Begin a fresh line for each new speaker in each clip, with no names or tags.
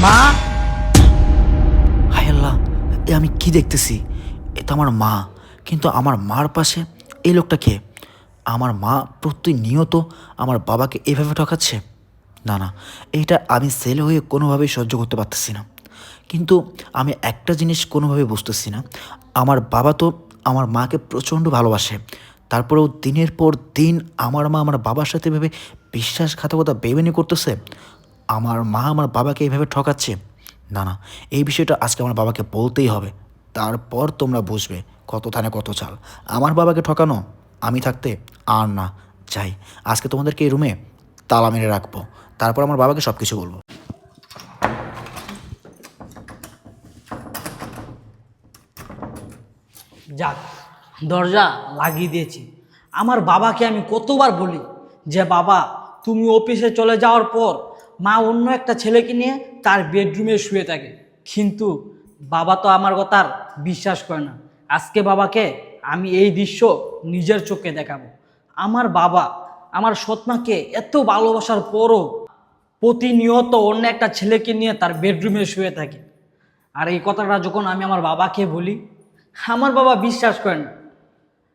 মা! হায় আল্লাহ, এ আমি কি দেখতেছি? এ তো আমার মা, কিন্তু আমার মার পাশে এই লোকটা কে? আমার মা প্রতিনিয়ত আমার বাবাকে এভাবে ঠকাচ্ছে। না না, এইটা আমি ছেলে হয়ে কোনোভাবেই সহ্য করতে পারতেছি না। কিন্তু আমি একটা জিনিস কোনোভাবেই বুঝতেছি না, আমার বাবা তো আমার মাকে প্রচণ্ড ভালোবাসে, তারপরেও দিনের পর দিন আমার মা আমার বাবার সাথে এভাবে বিশ্বাসঘাতকতা বেইমানি করতেছে। আমার মা আমার বাবাকে এইভাবে ঠকাচ্ছে। না না, এই বিষয়টা আজকে আমার বাবাকে বলতেই হবে। তারপর তোমরা বুঝবে কত থানে কত চাল। আমার বাবাকে ঠকানো আমি থাকতে আর না। যাই, আজকে তোমাদেরকে এই রুমে তালা মেরে রাখবো, তারপর আমার বাবাকে সব কিছু বলবো।
যাক, দরজা লাগিয়ে দিয়েছি। আমার বাবাকে আমি কতবার বলি যে বাবা, তুমি অফিসে চলে যাওয়ার পর মা অন্য একটা ছেলেকে নিয়ে তার বেডরুমে শুয়ে থাকে, কিন্তু বাবা তো আমার কথা আর বিশ্বাস করে না। আজকে বাবাকে আমি এই দৃশ্য নিজের চোখে দেখাবো। আমার বাবা আমার সৎমাকে এত ভালোবাসার পরও প্রতিনিয়ত অন্য একটা ছেলেকে নিয়ে তার বেডরুমে শুয়ে থাকে। আর এই কথাটা যখন আমি আমার বাবাকে বলি, আমার বাবা বিশ্বাস করেন না।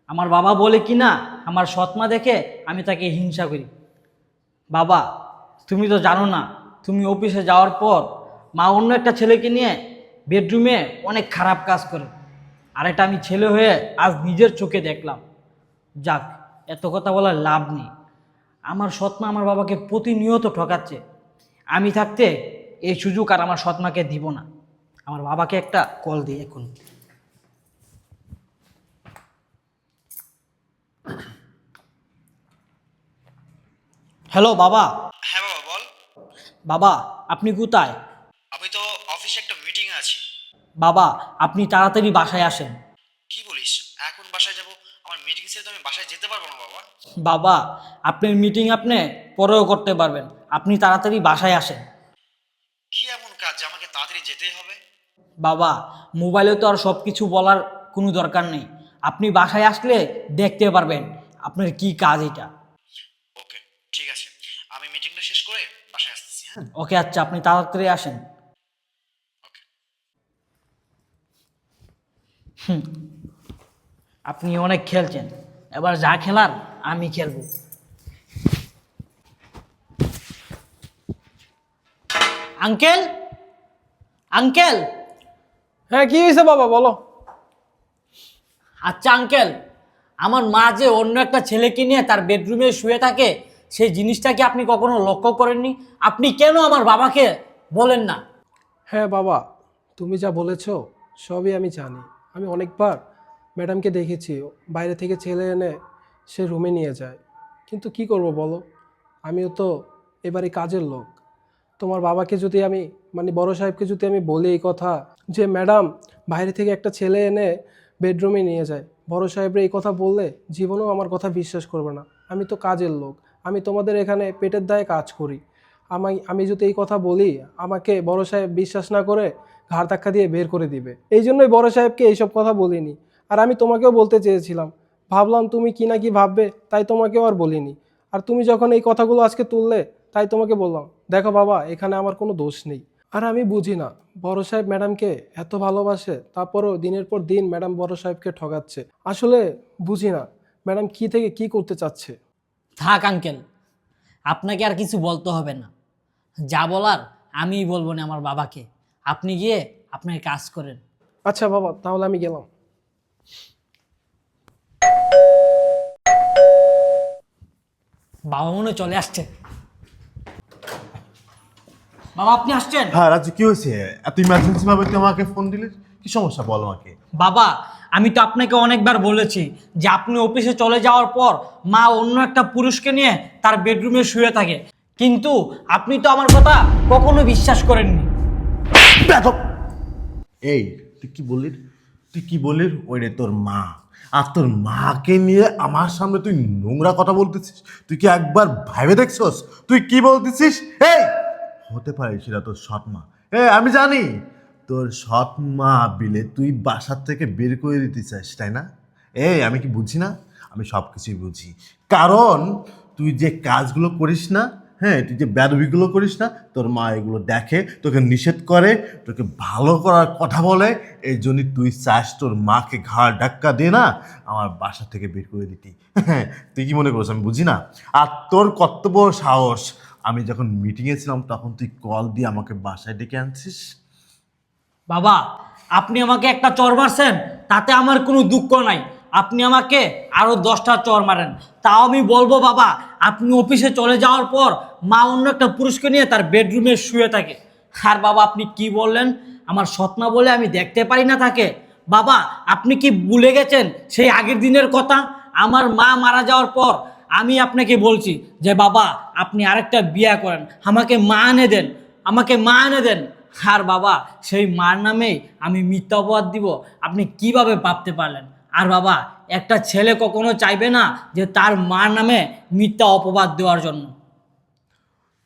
আমার বাবা বলে কি না, আমার সৎমা দেখে আমি তাকে হিংসা করি। বাবা, তুমি তো জানো না, তুমি অফিসে যাওয়ার পর মা অন্য একটা ছেলেকে নিয়ে বেডরুমে অনেক খারাপ কাজ করে। আর এটা আমি ছেলে হয়ে আজ নিজের চোখে দেখলাম। যাক, এত কথা বলার লাভ নেই। আমার সৎমা আমার বাবাকে প্রতিনিয়ত ঠকাচ্ছে। আমি থাকতে এই সুযোগ আর আমার সৎমাকে দিব না। আমার বাবাকে একটা কল দিই এখন। হ্যালো বাবা।
হ্যাঁ বাবা, বল।
বাবা, আপনি কোথায়?
আমি তো অফিসে একটা মিটিং আছি।
বাবা, আপনি তাড়াতাড়ি বাসায় আসেন।
কি বলিস? এখন বাসায় যাব? আমার মিটিং ছেড়ে তো আমি বাসায় যেতে পারবো না বাবা।
বাবা, আপনার মিটিং আপনি পরেও করতে পারবেন, আপনি তাড়াতাড়ি বাসায় আসেন।
কি এমন কাজ যে আমাকে তাড়াতাড়ি যেতেই হবে?
বাবা, মোবাইলে তো আর সব কিছু বলার কোনো দরকার নেই। আপনি বাসায় আসলে দেখতে পারবেন আপনার কি কাজ এটা।
ওকে, ঠিক আছে, আমি মিটিংটা শেষ করে বাসায় আসতেছি। হ্যাঁ,
ওকে, আচ্ছা, আপনি তাড়াতাড়ি আসেন।
ওকে।
আপনি অনেক খেলছেন, এবার যা খেলার আমি খেলবো। Uncle, uncle.
হ্যাঁ, কি হয়েছে বাবা, বলো।
আচ্ছা আঙ্কেল, আমার মা যে অন্য একটা ছেলেকে নিয়ে তার বেডরুমে শুয়ে থাকে, সেই জিনিসটা কি আপনি কখনো লক্ষ্য করেননি? আপনি কেন আমার বাবাকে বলেন না?
হ্যাঁ বাবা, তুমি যা বলেছো সবই আমি জানি। আমি অনেকবার ম্যাডামকে দেখেছি, বাইরে থেকে ছেলে এনে সে রুমে নিয়ে যায়। কিন্তু কি করব বলো, আমিও তো এবারে কাজের লোক। তোমার বাবাকে যদি আমি, মানে বড় সাহেবকে যদি আমি বলি এই কথা যে ম্যাডাম বাইরে থেকে একটা ছেলে এনে বেডরুমে নিয়ে যায়, বড় সাহেবরা এই কথা বললে জীবনেও আমার কথা বিশ্বাস করবে না। আমি তো কাজের লোক, আমি তোমাদের এখানে পেটের দায়ে কাজ করি। আমি যদি এই কথা বলি, আমাকে বড় সাহেব বিশ্বাস না করে ঘাড় ধাক্কা দিয়ে বের করে দিবে। এই জন্যই বড় সাহেবকে এইসব কথা বলিনি। আর আমি তোমাকেও বলতে চেয়েছিলাম, ভাবলাম তুমি কি না কি ভাববে, তাই তোমাকেও আর বলিনি। আর তুমি যখন এই কথাগুলো আজকে তুললে, তাই তোমাকে বললাম। দেখো বাবা, এখানে আমার কোনো দোষ নেই। আর আমি বুঝি না, বড় সাহেব ম্যাডামকে এত ভালোবাসে, তারপরও দিনের পর দিন ম্যাডাম বড় সাহেবকে ঠকাচ্ছে। আসলে বুঝি না ম্যাডাম কি থেকে কি করতে চাচ্ছে।
থাক আঙ্কেল, আপনাকে আর কিছু বলতে হবে না। যা বলার আমিই বলবো না আমার বাবাকে। আপনি গিয়ে আপনার কাজ করেন।
আচ্ছা বাবা, তাহলে আমি গেলাম।
বাবা মনে হয় চলে আসছে। বাবা, আপনি আসছেন?
হ্যাঁ রাজু, কি হয়েছে? এত ইমার্জেন্সি ভাবে তুই আমাকে ফোন দিলে, কি সমস্যা বল আমাকে।
বাবা, আমি তো আপনাকে অনেকবার বলেছি যে আপনি অফিসে চলে যাওয়ার পর মা অন্য একটা পুরুষকে নিয়ে তার বেডরুমে শুয়ে থাকে, কিন্তু আপনি তো আমার কথা কখনো বিশ্বাস করেননি।
বেয়াদব! এই তুই কি বললি? তুই কি বললি? ওই রে তোর মা, আর তোর মাকে নিয়ে আমার সামনে তুই নোংরা কথা বলতেছিস? তুই কি একবার ভাইবে দেখছস তুই কি বলতেছিস? এই হতে পারে সেটা তোর সৎ মা। আমি জানি তোর সৎ মা বিলে তুই বাসার থেকে বের করে দিতে চাস, তাই না? আমি কি বুঝি না? আমি সব কিছুই বুঝি। কারণ তুই যে কাজগুলো করিস না, হ্যাঁ, তুই যে বেদবিগুলো করিস না, তোর মা এগুলো দেখে, তোকে নিষেধ করে, তোকে ভালো করার কথা বলে। এই জন্যই তুই চাস তোর মাকে ঘাড় ধাক্কা দিয়ে না আমার বাসা থেকে বের করে দিতি। হ্যাঁ, তুই কি মনে করছিস আমি বুঝি না? আর তোর কর্তব্য সাহস, আমি যখন মিটিংয়ে ছিলাম তখন তুই কল দিয়ে আমাকে বাসায় ডেকে আনছিস।
বাবা, আপনি আমাকে একটা চর মারছেন, তাতে আমার কোনো দুঃখ নাই। আপনি আমাকে আরো 10টা চর মারেন, তাও আমি বলবো বাবা, আপনি অফিসে চলে যাওয়ার পর মা অন্য একটা পুরুষকে নিয়ে তার বেডরুমে শুয়ে থাকে। আর বাবা, আপনি কি বললেন? আমার স্বপ্ন বলে আমি দেখতে পারি না তাকে। বাবা, আপনি কি ভুলে গেছেন সেই আগের দিনের কথা? আমার মা মারা যাওয়ার পর আমি আপনাকে বলছি যে বাবা, আপনি আরেকটা বিয়ে করেন, আমাকে মা এনে দেন, আমাকে মা এনে দেন। আর বাবা, সেই মার নামেই আমি মিথ্যা অপবাদ দিব, আপনি কিভাবে ভাবতে পারলেন? আর বাবা, একটা ছেলে কখনো চাইবে না যে তার মার নামে মিথ্যা অপবাদ দেওয়ার জন্য।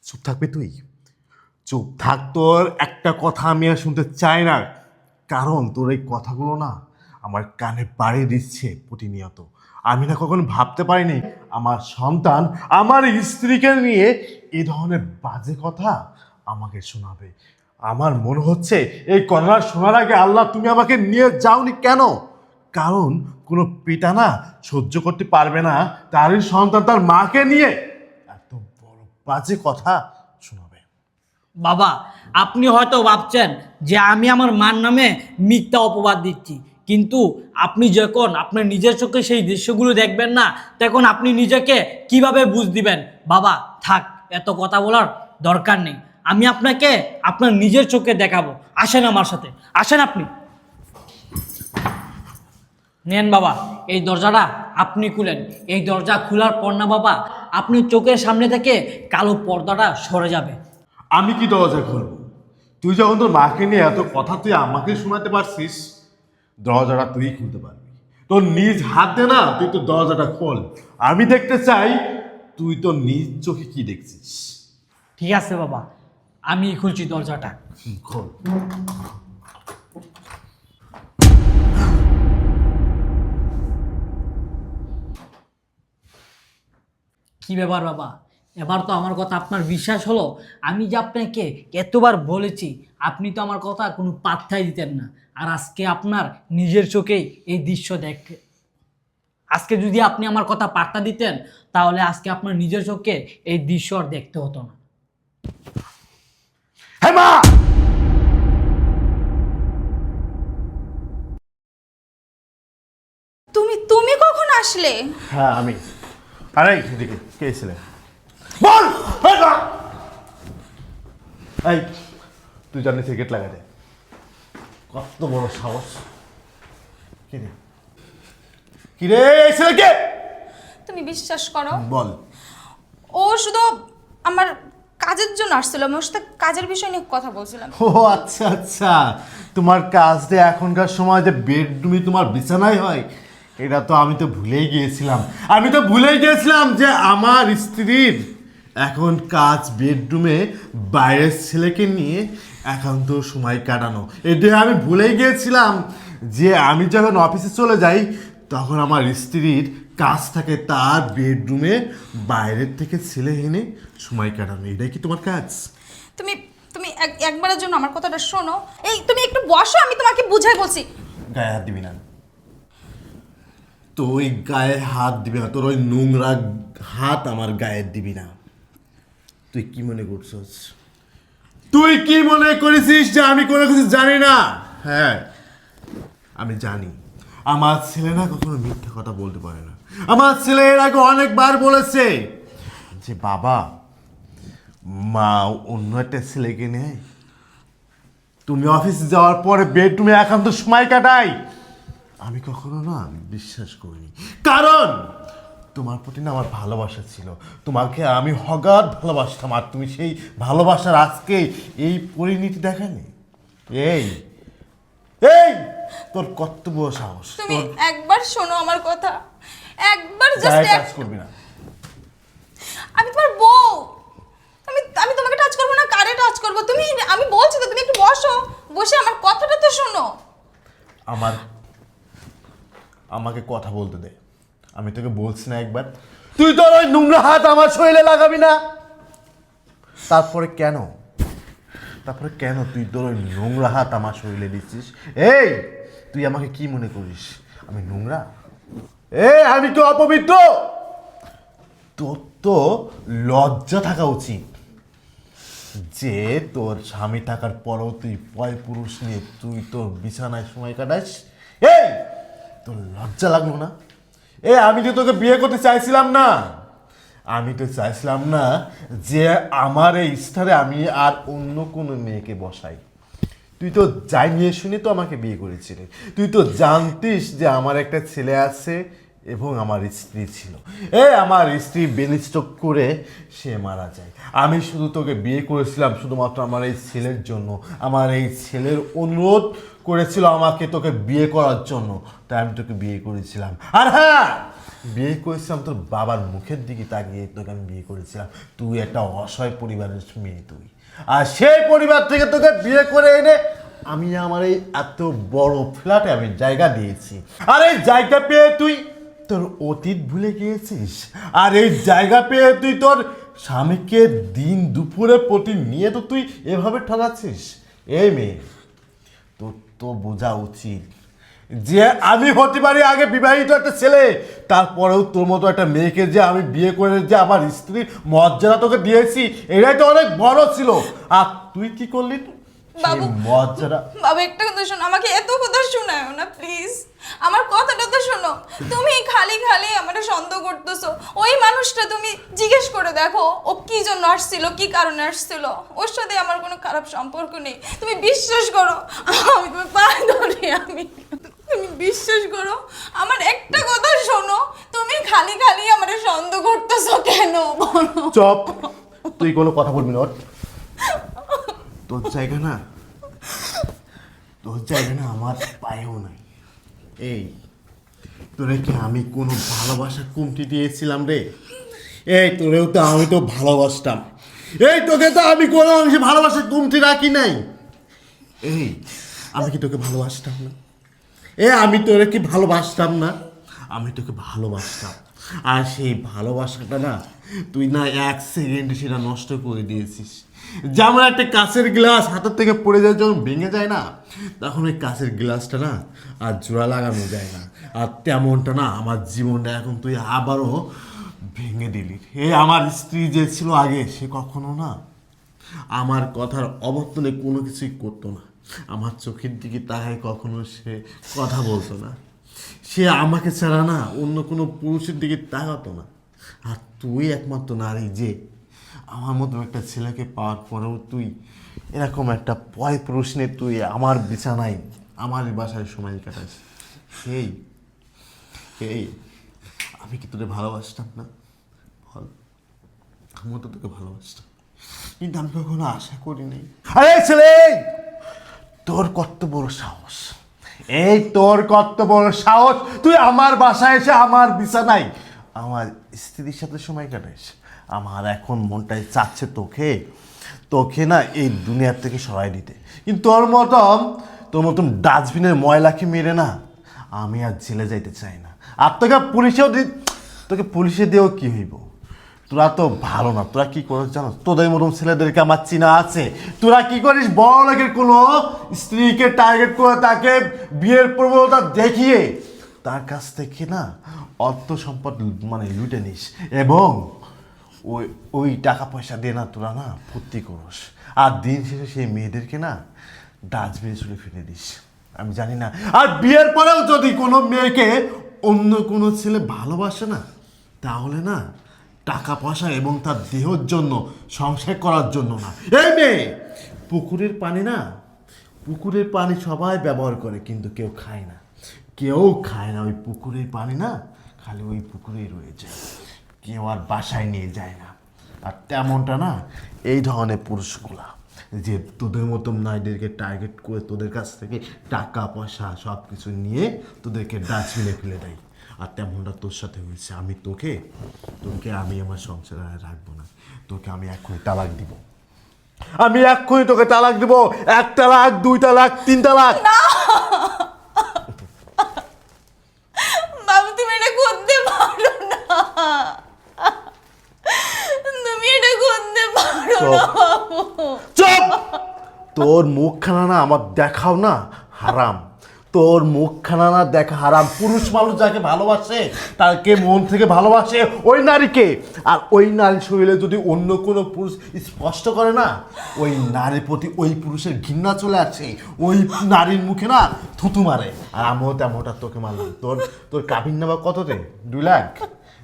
চুপ থাকবে তুই? চুপ থাক, তোর একটা কথা আমি আর শুনতে চাই না, কারণ তোর এই কথাগুলো না আমার কানে বাড়ি দিচ্ছে প্রতিনিয়ত। আমি না কখনো ভাবতে পারিনি আমার সন্তান আমার স্ত্রীকে নিয়ে এই ধরনের বাজে কথা আমাকে শোনাবে। আমার মনে হচ্ছে এই কথাটা শোনার আগে আল্লাহ তুমি আমাকে নিয়ে যাওনি কেন? কারণ কোনো পিতা না সহ্য করতে পারবে না তারই সন্তান তার মাকে নিয়ে এত বড় বাজে কথা শোনাবে।
বাবা, আপনি হয়তো ভাবছেন যে আমি আমার মার নামে মিথ্যা অপবাদ দিচ্ছি, কিন্তু আপনি যখন আপনার নিজের চোখে সেই দৃশ্যগুলো দেখবেন না, তখন আপনি নিজেকে কিভাবে বুঝ দিবেন? বাবা থাক, এত কথা বলার দরকার নেই। আমি আপনাকে আপনার নিজের চোখে দেখাবো। আসেন আমার সাথে, আসেন আপনি। নেন বাবা, এই দরজাটা আপনি খুলেন। এই দরজা খোলার পর না বাবা, আপনি চোখের সামনে থেকে কালো পর্দাটা সরে যাবে।
আমি কি দরজা খুলবো? তুই যখন তোর মাকে নিয়ে এত কথা তুই আমাকে শোনাতে পারছিস, দরজাটা তুই খুলতে পারবি। তোর নিজ হাতে না তুই তো দরজাটা খোল, আমি দেখতে চাই তুই তোর নিজ চোখে কি দেখছিস।
ঠিক আছে বাবা, আমি খুলছি দরজাটা।
খোল।
কি ব্যাপার বাবা, এবার তো আমার কথা আপনার বিশ্বাস হলো? আমি যে আপনাকে এতবার বলেছি, আপনি তো আমার কথা কোনো পাত্তাই দিতেন না। আর আজকে আপনার নিজের চোখেই এই দৃশ্য দেখে, আজকে যদি আপনি আমার কথা পাত্তা দিতেন, তাহলে আজকে আপনার নিজের চোখে এই দৃশ্য আর দেখতে হতো না।
হ্যাঁ মা,
তুমি কখন আসলে?
হ্যাঁ আমি। আরে এদিকে কে ছিলেন বল। এই মা! এই তুই জানি গেট লাগা দে। কত বড় সাহস! কিরে কিরে, এই ছেলে কে?
তুমি বিশ্বাস করো,
বল।
ও শুধু আমার কাজের জন্য আসছিল, আমি ওর সাথে কাজের বিষয় নিয়ে কথা বলছিলাম।
ও আচ্ছা আচ্ছা, তোমার কাজ যে এখনকার সময় যে বেডরুমে তোমার বিছানায় হয়, এটা তো আমি তো ভুলেই গিয়েছিলাম। আমি তো ভুলেই গিয়েছিলাম যে আমার স্ত্রীর এখন কাজ বেডরুমে বাইরের ছেলেকে নিয়ে একান্ত সময় কাটানো। এটা আমি ভুলেই গিয়েছিলাম যে আমি যখন অফিসে চলে যাই তখন আমার স্ত্রীর কাজ থাকে তার বেডরুমে বাইরের থেকে ছেলে এনে সময় কাটানো। এটাই কি তোমার কাজ?
তুমি তুমি একবারের জন্য আমার কথাটা শোনো। এই তুমি একটু বসো, আমি তোমাকে বুঝাই বলছি।
গায়ে হাত দিবি না, তুই গায়ে হাত দিবি না, তোর ওই নোংরা হাত আমার গায়ে দিবি না। তুই কি মনে করছিস? তুই কি মনে করেছিস যে আমি কোনো কিছু জানি না? হ্যাঁ আমি জানি। আমার ছেলে না কখনো মিথ্যা কথা বলতে পারে না। আমার ছেলে এর আগে অনেকবার বলেছে যে বাবা, মা অন্য একটা ছেলেকে নেয়, তুমি অফিসে যাওয়ার পরে বেডরুমে একান্ত সময় কাটাই। আমি কখনো না বিশ্বাস করিনি, কারণ তোমার প্রতি না আমার ভালোবাসা ছিল। তোমাকে আমি অগাধ ভালোবাসতাম, আর তুমি সেই ভালোবাসার আজকে এই পরিণতি দেখালে। এই এই তোর কর্তব্য সাহস,
তুমি
তোর
একবার শোনো আমার কথা, একবার
গায়ে
জাস্ট
টাচ করবি না।
আমি তোমার বউ, আমি আমি তোমাকে টাচ করবো না, কারে টাচ করবো? তুমি, আমি বলছি তো, তুমি একটু বসো, বসে আমার কথাটা তো শোনো।
আমাকে কথা বলতে দে। আমি তোকে বলছি না একবার, তুই তোর ওই নোংরা হাত আমার শরীরে লাগাবি না। তারপরে কেন তুই তোর ওই নোংরা হাত আমার শরীরে দিচ্ছিস? এই তুই আমাকে কি মনে করিস আমি নোংরা? আমি তো অপবিত্র। তোর তো লজ্জা থাকা উচিত যে তোর স্বামী থাকার পরও তুই পয় পুরুষ নিয়ে তুই তোর বিছানায় সময় কাটাস। তোর লজ্জা লাগলো না? আমি তো তোকে বিয়ে করতে চাইছিলাম না। আমি তো চাইছিলাম না যে আমার এই স্থানে আমি আর অন্য কোনো মেয়েকে বসাই। তুই তো যাই নিয়ে শুনে তো আমাকে বিয়ে করেছিলি। তুই তো জানতিস যে আমার একটা ছেলে আছে এবং আমার স্ত্রী ছিল। আমার স্ত্রী বেলিস্টক করে সে মারা যায়। আমি শুধু তোকে বিয়ে করেছিলাম শুধুমাত্র আমার এই ছেলের জন্য। আমার এই ছেলের অনুরোধ করেছিল আমাকে তোকে বিয়ে করার জন্য, তাই আমি তোকে বিয়ে করেছিলাম। আর হ্যাঁ, বিয়ে করেছিলাম তোর বাবার মুখের দিকে তাকিয়ে তোকে আমি বিয়ে করেছিলাম। তুই একটা অসহায় পরিবারের মেয়ে তুই, আর সেই পরিবার থেকে তোকে বিয়ে করে এনে আমি আমার এই এত বড় ফ্ল্যাটে আমি জায়গা দিয়েছি। আর এই জায়গা পেয়ে তুই তোর অতীত ভুলে গিয়েছিস। আর এই জায়গা পেয়ে তুই তোর স্বামীকে দিন দুপুরে নিয়ে তো তুই এভাবে ঠকাচ্ছিস। এই মেয়ে, তোর তো বোঝা উচিত যে আমি হতে পারি আগে বিবাহিত একটা ছেলে, তারপরেও তোর মতো একটা মেয়েকে যে আমি বিয়ে করে যে আমার স্ত্রীর মর্যাদা তোকে দিয়েছি, এটাই তো অনেক বড় ছিল। আর তুই কি করলি?
বাবু,
মর্যাদা।
বাবু একটা কথা শোনো, আমাকে এত কথা শোনায় না প্লিজ, আমার কথাটা তো শোনো। তুমি খালি খালি আমার সন্দেহ করতেছো। ওই মানুষটা তুমি জিজ্ঞেস করে দেখো ও কি জন্য আসছিল, কি কারণে আসছিল। ওর সাথে আমার কোনো খারাপ সম্পর্ক নেই, তুমি বিশ্বাস করো। আমি তোমার পায়ে ধরি, তুমি বিশ্বাস করো। আমার একটা কথা শোনো, তুমি খালি খালি আমার সন্দেহ করতেছো কেন বলো?
চুপ, তুই কোনো কথা বলবি না। তোর জায়গা না আমার পায়েও নাই। তোরে কি আমি কোনো ভালোবাসা কমতি দিয়েছিলাম রে? তোরেও তো আমি তো ভালোবাসতাম। তোকে তো আমি কোনো অংশে ভালোবাসা কমতি রাখি নাই। আমি কি তোকে ভালোবাসতাম না? আমি তোরে কি ভালোবাসতাম না? আমি তোকে ভালোবাসতাম। আর সেই ভালোবাসাটা না তুই না 1 সেকেন্ডে সেটা নষ্ট করে দিয়েছিস। যেমন একটা কাঁচের গ্লাস হাতের থেকে পড়ে যায়, যখন ভেঙে যায় না, তখন ওই কাঁচের গ্লাসটা না আর জোড়া লাগানো যায় না। আর তেমনটা না আমার জীবনটা এখন তুই আবারও ভেঙে দিলি। আমার স্ত্রী যে ছিল আগে, সে কখনো না আমার কথার অবর্তনে কোনো কিছুই করতো না। আমার চোখের দিকে তাকায় কখনো সে কথা বলতো না। সে আমাকে ছাড়া না অন্য কোনো পুরুষের দিকে তাকাতো না। আর তুই একমাত্র নারী যে আমার মতো একটা ছেলেকে পাওয়ার পরেও তুই এরকম একটা পয় পুরুষ নিয়ে তুই আমার বিছানায় আমার বাসায় সময় কাটাস। আমি কি তোকে ভালোবাসতাম না? বল, আমিও তো তোকে ভালোবাসতাম, কিন্তু আমি কখনো আশা করিনি। আরে ছেলে, তোর কত বড় সাহস! তোর কত বড় সাহস! তুই আমার বাসায় এসে আমার বিছানায় আমার স্ত্রীর সাথে সময় কাটাস। আমার এখন মনটাই চাচ্ছে তোকে না এই দুনিয়ার থেকে সরাই দিতে, কিন্তু তোর মতন ডাস্টবিনের ময়লাকে মেরে না আমি আর জেলে যাইতে চাই না। আর তোকে পুলিশে দিয়েও কি হইব? তোরা তো ভালো না। তোরা কি করিস জানো? তোদের মতন ছেলেদেরকে আমার চিনা আছে। তোরা কি করিস? বড় লোকের কোনো স্ত্রীকে টার্গেট করে তাকে বিয়ের প্রবণতা দেখিয়ে তার কাছ থেকে না অর্থ সম্পদ লুটে নিস, এবং ওই টাকা পয়সা দিয়ে না তোরা না ফুর্তি করিস। আর দিন শেষে সেই মেয়েদেরকে না ডাস্টবিনে ছুঁড়ে ফেলে দিস। আমি জানি না। আর বিয়ের পরেও যদি কোনো মেয়েকে অন্য কোনো ছেলে ভালোবাসে না, তাহলে না টাকা পয়সা এবং তার দেহের জন্য, সংসার করার জন্য না। মেয়ে, পুকুরের পানি সবাই ব্যবহার করে, কিন্তু কেউ খায় না। ওই পুকুরের পানি না খালি ওই পুকুরেই রয়ে যায়, কেউ আর বাসায় নিয়ে যায় না। আর তেমনটা না এই ধরনের পুরুষগুলা যে তোদের মতো নারীদেরকে টার্গেট করে তোদের কাছ থেকে টাকা পয়সা সব কিছু নিয়ে তোদেরকে ডাস্টবিনে ফেলে দেয়। আর তেমনটা তোর সাথে হয়েছে। তোকে আমি আমার সংসারে রাখবো না। তোকে আমি এক্ষুনি তালাক দিব। তোকে তালাক দিব। 1 তালাক, 2 তালাক, 3 তালাক।
বাবু, তুমি এটা করতে পারো না। তুমি এটা করতে পারো না।
তোর মুখখানা না আমার দেখাও না হারাম, তোর মুখখানা না দেখা হারাম। পুরুষ মানুষ যাকে ভালোবাসে তাকে মন থেকে ভালোবাসে ওই নারীকে, আর ওই নারী শরীরে যদি অন্য কোনো পুরুষ স্পষ্ট করে না, ওই নারীর প্রতি ওই পুরুষের ঘৃণা চলে আসে, ওই নারীর মুখে না থুতু মারে। আর আমিও তেমনটা তোকে মারলাম। তোর তোর কাবিন নামা কত রে? 2 লাখ,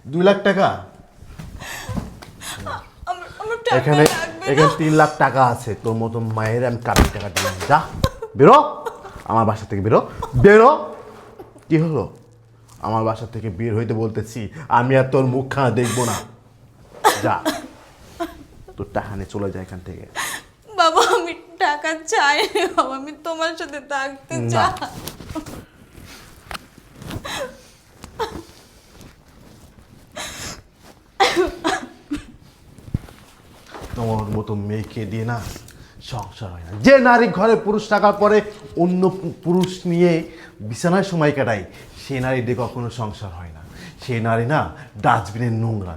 2 লাখ টাকা।
আমার টাকা
এখানে
লাগবে
এখানে
না।
3 লাখ টাকা আছে। তোর মতো মায়ের আমি কাবিন টাকা দিলাম। যা বেরো আমার বাসা থেকে, বেরো বেরো। কি হলো? আমার বাসা থেকে বের হইতে বলতেছি। আমি আর তোর মুখখানা দেখবো না। যা, তোর টাকা নিয়ে চলে যায় এখান থেকে।
বাবা আমি টাকা চাই না বাবা, আমি তোমার সাথে থাকতে
না।
চাই।
তোমার মতো মেয়েকে দিয়ে না সংসার হয় না। যে নারী ঘরে পুরুষ থাকার পরে অন্য পুরুষ নিয়ে বিছানায় সময় কাটায়, সে নারী দিয়ে কখনো সংসার হয় না। সে নারী না ডাস্টবিনের নোংরা।